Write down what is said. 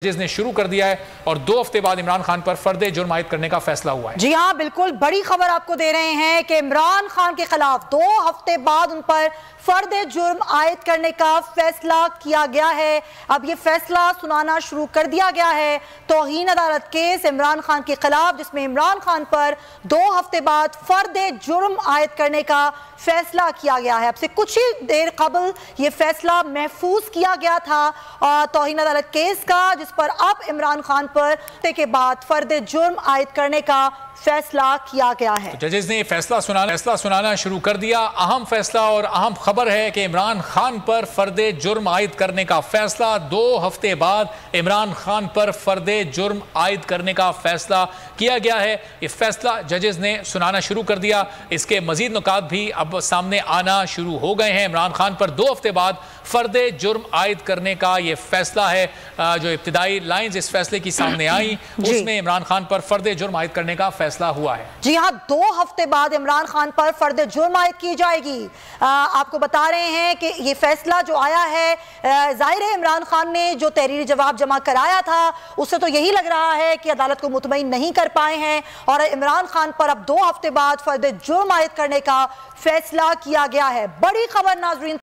जिसने शुरू कर दिया है और 2 हफ्ते बाद इमरान खान पर फर्दे जुर्म आयद करने का फैसला हुआ है। जी हाँ, बिल्कुल बड़ी खबर आपको दे रहे हैं कि इमरान खान के खिलाफ 2 हफ्ते बाद उन पर फर्दे जुर्म आयद करने का फैसला किया गया है। अब ये फैसला सुनाना शुरू कर दिया गया है। तौहीन अदालत केस इमरान खान के खिलाफ, जिसमें इमरान खान पर 2 हफ्ते बाद फर्दे जुर्म आयद करने का फैसला किया गया है। अब से कुछ ही देर कबल ये फैसला महफूज किया गया था तौहीन अदालत केस का, जिस पर अब इमरान खान पर के बाद फर्दे जुर्म आयद करने का फैसला किया गया है। तो जजेस ने फैसला सुनाना शुरू कर दिया। अहम फैसला और अहम खबर है कि इमरान खान पर फर्दे जुर्म आयद करने का फैसला 2 हफ्ते बाद इमरान खान पर फर्दे जुर्म आयद करने का फैसला किया गया है। ये फैसला जजेस ने सुनाना शुरू कर दिया। इसके मजीद नुकात भी अब सामने आना शुरू हो गए हैं। इमरान खान पर 2 हफ्ते बाद फर्दे जुर्म आयद करने का यह फैसला है। जो इब्तिदाई लाइंस इस फैसले की सामने आई उसमें इमरान खान पर फर्दे जुर्म आयद करने का फैसला हुआ है। जी हाँ, 2 हफ्ते बाद इमरान खान पर फर्दे जुर्म आयद की जाएगी। आपको बता रहे हैं कि ये फैसला जो आया है, जाहिर है इमरान खान ने जो तहरीरी जवाब जमा कराया था उससे तो यही लग रहा है कि अदालत को मुतमईन नहीं कर पाए हैं और इमरान खान पर अब 2 हफ्ते बाद फर्दे जुर्म आयद करने का फैसला किया गया है। बड़ी खबर नाज़रीन।